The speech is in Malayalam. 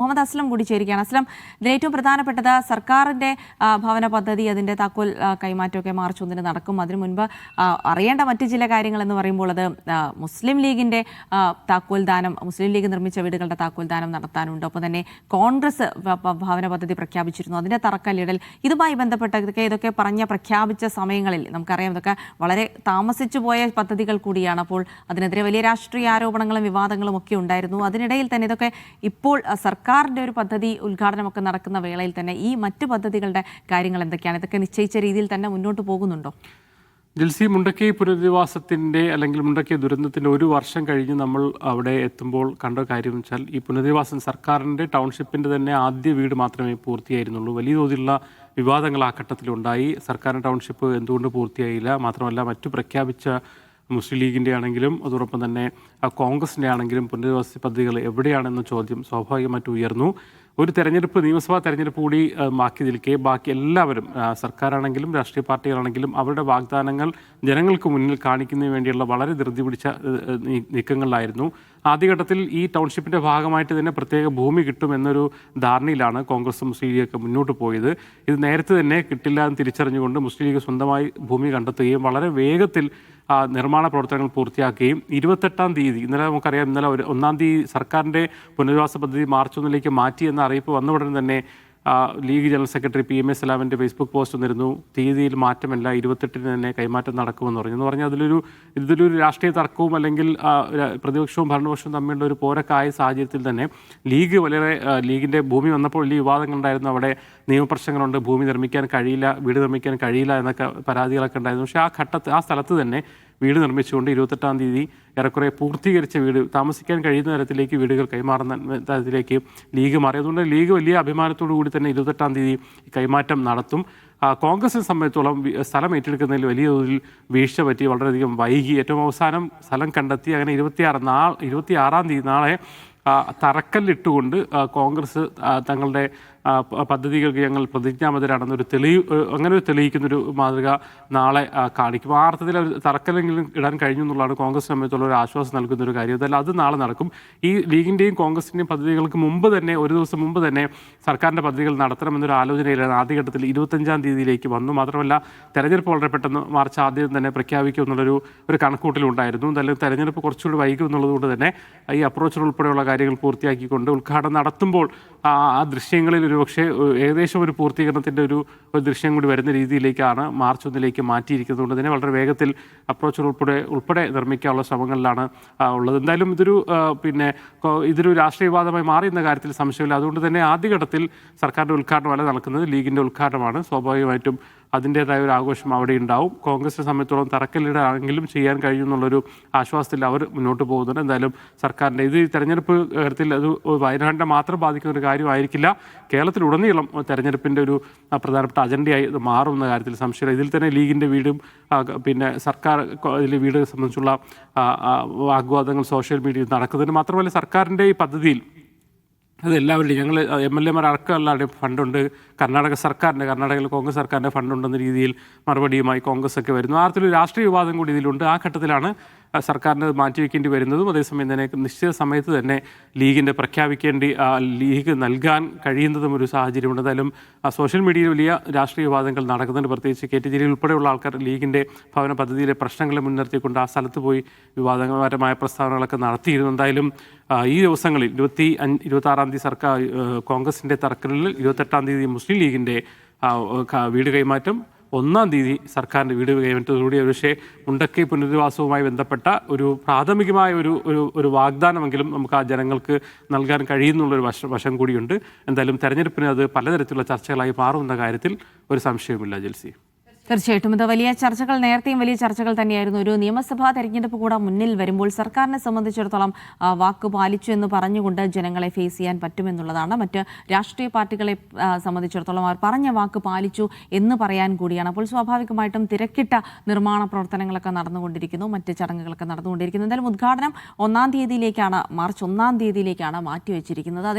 മുഹമ്മദ് അസ്ലം കൂടി ചേരുകയാണ്. അസ്ലം, ഇതിൽ ഏറ്റവും പ്രധാനപ്പെട്ടത് സർക്കാരിൻ്റെ ഭവന പദ്ധതി, അതിൻ്റെ താക്കോൽ കൈമാറ്റമൊക്കെ മാർച്ച് 1 നടക്കും. അതിനു മുൻപ് അറിയേണ്ട മറ്റു ചില കാര്യങ്ങൾ എന്ന് പറയുമ്പോൾ അത് മുസ്ലിം ലീഗിൻ്റെ താക്കോൽ ദാനം, മുസ്ലിം ലീഗ് നിർമ്മിച്ച വീടുകളുടെ താക്കോൽ ദാനം നടത്താനുണ്ട്. ഒപ്പം തന്നെ കോൺഗ്രസ് ഭവന പദ്ധതി പ്രഖ്യാപിച്ചിരുന്നു, അതിൻ്റെ തറക്കല്ലിടൽ. ഇതുമായി ബന്ധപ്പെട്ട ഇതൊക്കെ പ്രഖ്യാപിച്ച സമയങ്ങളിൽ നമുക്കറിയാം ഇതൊക്കെ വളരെ താമസിച്ചു പോയ പദ്ധതികൾ കൂടിയാണ്. അപ്പോൾ അതിനെതിരെ വലിയ രാഷ്ട്രീയ ആരോപണങ്ങളും വിവാദങ്ങളും ഒക്കെ ഉണ്ടായിരുന്നു. അതിനിടയിൽ തന്നെ ഇതൊക്കെ ഇപ്പോൾ സർക്കാരിൻ്റെ ഒരു പദ്ധതി ഉദ്ഘാടനമൊക്കെ നടക്കുന്ന വേളയിൽ തന്നെ ഈ മറ്റ് പദ്ധതികളുടെ കാര്യങ്ങൾ എന്തൊക്കെയാണ്? ഇതൊക്കെ നിശ്ചയിച്ച രീതിയിൽ തന്നെ മുന്നോട്ട് പോകുന്നുണ്ടോ? ജിൽസി, മുണ്ടക്കൈ പുനരധിവാസത്തിൻ്റെ അല്ലെങ്കിൽ മുണ്ടക്കൈ ദുരന്തത്തിൻ്റെ 1 വർഷം കഴിഞ്ഞ് നമ്മൾ അവിടെ എത്തുമ്പോൾ കണ്ട കാര്യം എന്ന് വെച്ചാൽ ഈ പുനരധിവാസം സർക്കാരിൻ്റെ ടൗൺഷിപ്പിൻ്റെ തന്നെ ആദ്യ വീട് മാത്രമേ പൂർത്തിയായിരുന്നുള്ളൂ. വലിയ തോതിലുള്ള വിവാദങ്ങൾ ആ ഘട്ടത്തിലുണ്ടായി. സർക്കാരിൻ്റെ ടൗൺഷിപ്പ് എന്തുകൊണ്ട് പൂർത്തിയായില്ല, മാത്രമല്ല മറ്റു പ്രഖ്യാപിച്ച മുസ്ലിം ലീഗിൻ്റെ ആണെങ്കിലും അതോടൊപ്പം തന്നെ കോൺഗ്രസിൻ്റെ ആണെങ്കിലും പുനരധിവാസ പദ്ധതികൾ എവിടെയാണെന്ന ചോദ്യം സ്വാഭാവികമായിട്ട് ഉയർന്നു. ഒരു തെരഞ്ഞെടുപ്പ്, നിയമസഭാ തെരഞ്ഞെടുപ്പ് കൂടി ബാക്കി നിൽക്കെ ബാക്കി എല്ലാവരും, സർക്കാരാണെങ്കിലും രാഷ്ട്രീയ പാർട്ടികളാണെങ്കിലും അവരുടെ വാഗ്ദാനങ്ങൾ ജനങ്ങൾക്ക് മുന്നിൽ കാണിക്കുന്നതിന് വേണ്ടിയുള്ള വളരെ ധൃതി പിടിച്ച നീക്കങ്ങളിലായിരുന്നു. ആദ്യഘട്ടത്തിൽ ഈ ടൗൺഷിപ്പിൻ്റെ ഭാഗമായിട്ട് തന്നെ പ്രത്യേക ഭൂമി കിട്ടുമെന്നൊരു ധാരണയിലാണ് കോൺഗ്രസും മുസ്ലിം ലീഗൊക്കെ മുന്നോട്ട് പോയത്. ഇത് നേരത്തെ തന്നെ കിട്ടില്ല എന്ന് തിരിച്ചറിഞ്ഞുകൊണ്ട് മുസ്ലിം ലീഗ് സ്വന്തമായി ഭൂമി കണ്ടെത്തുകയും വളരെ വേഗത്തിൽ നിർമ്മാണ പ്രവർത്തനങ്ങൾ പൂർത്തിയാക്കുകയും 28-ാം തീയതി, ഇന്നലെ നമുക്കറിയാം, ഇന്നലെ 1-ാം തീയതി സർക്കാരിൻ്റെ പുനരധിവാസ പദ്ധതി മാർച്ച് 1 മാറ്റി എന്ന അറിയിപ്പ് വന്ന ഉടൻ തന്നെ ലീഗ് ജനറൽ സെക്രട്ടറി PM.A. സലാമിൻ്റെ ഫേസ്ബുക്ക് പോസ്റ്റ് വന്നിരുന്നു. തീയതിയിൽ മാറ്റമല്ല, 28-ന് തന്നെ കൈമാറ്റം നടക്കുമെന്ന് പറഞ്ഞു. എന്ന് പറഞ്ഞാൽ ഇതിലൊരു രാഷ്ട്രീയ തർക്കവും അല്ലെങ്കിൽ പ്രതിപക്ഷവും ഭരണപക്ഷവും തമ്മിലുള്ള ഒരു പോരക്കായ സാഹചര്യത്തിൽ തന്നെ ലീഗിൻ്റെ ഭൂമി വന്നപ്പോൾ വലിയ വിവാദങ്ങളുണ്ടായിരുന്നു. അവിടെ നിയമപ്രശ്നങ്ങളുണ്ട്, ഭൂമി നിർമ്മിക്കാൻ കഴിയില്ല, വീട് നിർമ്മിക്കാൻ കഴിയില്ല എന്നൊക്കെ പരാതികളൊക്കെ ഉണ്ടായിരുന്നു. പക്ഷേ ആ സ്ഥലത്ത് തന്നെ വീട് നിർമ്മിച്ചുകൊണ്ട് 28-ാം തീയതി ഏറെക്കുറെ പൂർത്തീകരിച്ച വീട്, താമസിക്കാൻ കഴിയുന്ന തരത്തിലേക്ക് വീടുകൾ കൈമാറുന്ന തരത്തിലേക്ക് ലീഗ് മാറി. അതുകൊണ്ട് ലീഗ് വലിയ അഭിമാനത്തോടു കൂടി തന്നെ 28-ാം തീയതി കൈമാറ്റം നടത്തും. കോൺഗ്രസിനെ സംബന്ധിച്ചോളം സ്ഥലം ഏറ്റെടുക്കുന്നതിൽ വലിയ തോതിൽ വീഴ്ച പറ്റി, വളരെയധികം വൈകി. ഏറ്റവും അവസാനം സ്ഥലം കണ്ടെത്തി. അങ്ങനെ 26-ാം തീയതി നാളെ തറക്കല്ലിട്ടുകൊണ്ട് കോൺഗ്രസ് തങ്ങളുടെ പദ്ധതികൾക്ക് ഞങ്ങൾ പ്രതിജ്ഞാബദ്ധരാണെന്നൊരു അങ്ങനെ തെളിയിക്കുന്നൊരു മാതൃക നാളെ കാണിക്കും. ആ അർത്ഥത്തിൽ തറക്കല്ലെങ്കിലും ഇടാൻ കഴിഞ്ഞു എന്നുള്ളതാണ് കോൺഗ്രസ് സംബന്ധിച്ചുള്ള ഒരു ആശ്വാസം നൽകുന്നൊരു കാര്യം. അതല്ല, അത് നാളെ നടക്കും. ഈ ലീഗിൻ്റെയും കോൺഗ്രസിൻ്റെയും പദ്ധതികൾക്ക് മുമ്പ് തന്നെ, ഒരു ദിവസം മുമ്പ് തന്നെ സർക്കാരിൻ്റെ പദ്ധതികൾ നടത്തണമെന്നൊരു ആലോചനയിലാണ് ആദ്യഘട്ടത്തിൽ 25-ാം തീയതിയിലേക്ക് വന്നു. മാത്രമല്ല, തെരഞ്ഞെടുപ്പ് വളരെ പെട്ടെന്ന് മാർച്ച് ആദ്യം തന്നെ പ്രഖ്യാപിക്കും എന്നുള്ളൊരു കണക്കൂട്ടലുണ്ടായിരുന്നു. എന്തായാലും തെരഞ്ഞെടുപ്പ് കുറച്ചുകൂടി വൈകും എന്നുള്ളതുകൊണ്ട് തന്നെ ഈ അപ്രോച്ചുകൾ ഉൾപ്പെടെയുള്ള കാര്യങ്ങൾ പൂർത്തിയാക്കിക്കൊണ്ട് ഉദ്ഘാടനം നടത്തുമ്പോൾ ആ ദൃശ്യങ്ങളിൽ പക്ഷേ ഏകദേശം ഒരു പൂർത്തീകരണത്തിൻ്റെ ഒരു ദൃശ്യം കൂടി വരുന്ന രീതിയിലേക്കാണ് മാർച്ച് 1 മാറ്റിയിരിക്കുന്നത്. കൊണ്ട് തന്നെ വളരെ വേഗത്തിൽ അപ്രോച്ചുകൾ ഉൾപ്പെടെ നിർമ്മിക്കാനുള്ള ശ്രമങ്ങളിലാണ് ഉള്ളത്. എന്തായാലും ഇതൊരു രാഷ്ട്രീയ വിവാദമായി മാറിയെന്ന കാര്യത്തിൽ സംശയമില്ല. അതുകൊണ്ട് തന്നെ ആദ്യഘട്ടത്തിൽ സർക്കാരിൻ്റെ ഉദ്ഘാടനമല്ല നടക്കുന്നത്, ലീഗിൻ്റെ ഉദ്ഘാടനമാണ്. സ്വാഭാവികമായിട്ടും അതിൻ്റേതായ ഒരു ആഘോഷം അവിടെ ഉണ്ടാവും. കോൺഗ്രസിനെ സംബന്ധിച്ചോളം തറക്കല്ലിടാണെങ്കിലും ചെയ്യാൻ കഴിയുമെന്നുള്ളൊരു ആശ്വാസത്തിൽ അവർ മുന്നോട്ട് പോകുന്നുണ്ട്. എന്തായാലും സർക്കാരിൻ്റെ ഇത് തെരഞ്ഞെടുപ്പ് കാര്യത്തിൽ അത് വയനാടിനെ മാത്രം ബാധിക്കുന്ന ഒരു കാര്യമായിരിക്കില്ല. കേരളത്തിലുടനീളം തെരഞ്ഞെടുപ്പിൻ്റെ ഒരു പ്രധാനപ്പെട്ട അജണ്ടയായി ഇത് മാറുമെന്ന കാര്യത്തിൽ സംശയമില്ല. ഇതിൽ തന്നെ ലീഗിൻ്റെ വീടും സർക്കാർ ഇതിലെ വീട് സംബന്ധിച്ചുള്ള വാഗ്വാദങ്ങൾ സോഷ്യൽ മീഡിയയിൽ നടക്കുന്നതിന് മാത്രമല്ല, സർക്കാരിൻ്റെ ഈ പദ്ധതിയിൽ അത് എല്ലാവരുടെയും, ഞങ്ങൾ MLA അടക്കം എല്ലാവരുടെയും ഫണ്ടുണ്ട്, കർണാടകയിൽ കോൺഗ്രസ് സർക്കാരിൻ്റെ ഫണ്ടുണ്ടെന്ന രീതിയിൽ മറുപടിയുമായി കോൺഗ്രസ് ഒക്കെ വരുന്നു. ആ തരത്തിലൊരു രാഷ്ട്രീയ വിവാദം കൂടി ഇതിലുണ്ട്. ആ ഘട്ടത്തിലാണ് സർക്കാരിന് മാറ്റിവെക്കേണ്ടി വരുന്നതും. അതേസമയം തന്നെ നിശ്ചിത സമയത്ത് തന്നെ ലീഗ് നൽകാൻ കഴിയുന്നതും ഒരു സാഹചര്യമുണ്ട്. എന്തായാലും സോഷ്യൽ മീഡിയയിൽ വലിയ രാഷ്ട്രീയ വിവാദങ്ങൾ നടക്കുന്നുണ്ട്. പ്രത്യേകിച്ച് KT ജലീൽ ഉൾപ്പെടെയുള്ള ആൾക്കാർ ലീഗിൻ്റെ ഭവന പദ്ധതിയിലെ പ്രശ്നങ്ങളെ മുൻനിർത്തിക്കൊണ്ട് ആ സ്ഥലത്ത് പോയി വിവാദപരമായ പ്രസ്താവനകളൊക്കെ നടത്തിയിരുന്നു. എന്തായാലും ഈ ദിവസങ്ങളിൽ 26-ാം തീയതി കോൺഗ്രസിൻ്റെ തറക്കല്ലിൽ, 28-ാം തീയതി മുസ്ലിം ലീഗിൻ്റെ വീട് കൈമാറ്റം, 1-ാം തീയതി സർക്കാരിൻ്റെ വീട് കൈമാറ്റത്തോടുകൂടി പക്ഷേ മുണ്ടക്കൈ പുനരധിവാസവുമായി ബന്ധപ്പെട്ട ഒരു പ്രാഥമികമായ ഒരു വാഗ്ദാനമെങ്കിലും നമുക്ക് ആ ജനങ്ങൾക്ക് നൽകാൻ കഴിയുന്നുള്ളൊരു വശം കൂടിയുണ്ട്. എന്തായാലും തെരഞ്ഞെടുപ്പിന് അത് പലതരത്തിലുള്ള ചർച്ചകളായി മാറുമെന്ന കാര്യത്തിൽ ഒരു സംശയവുമില്ല. ജിൽസി, തീർച്ചയായിട്ടും ഇത് വലിയ ചർച്ചകൾ, നേരത്തെയും വലിയ ചർച്ചകൾ തന്നെയായിരുന്നു. ഒരു നിയമസഭാ തെരഞ്ഞെടുപ്പ് കൂടെ മുന്നിൽ വരുമ്പോൾ സർക്കാരിനെ സംബന്ധിച്ചിടത്തോളം വാക്ക് പാലിച്ചു എന്ന് പറഞ്ഞുകൊണ്ട് ജനങ്ങളെ ഫേസ് ചെയ്യാൻ പറ്റുമെന്നുള്ളതാണ്. മറ്റ് രാഷ്ട്രീയ പാർട്ടികളെ സംബന്ധിച്ചിടത്തോളം അവർ പറഞ്ഞ വാക്ക് പാലിച്ചു എന്ന് പറയാൻ കൂടിയാണ്. അപ്പോൾ സ്വാഭാവികമായിട്ടും തിരക്കിട്ട നിർമ്മാണ പ്രവർത്തനങ്ങളൊക്കെ നടന്നുകൊണ്ടിരിക്കുന്നു, മറ്റ് ചടങ്ങുകളൊക്കെ നടന്നുകൊണ്ടിരിക്കുന്നു. എന്തായാലും ഉദ്ഘാടനം 1-ാം തീയതിയിലേക്കാണ്, മാർച്ച് 1-ാം തീയതിയിലേക്കാണ് മാറ്റിവെച്ചിരിക്കുന്നത്.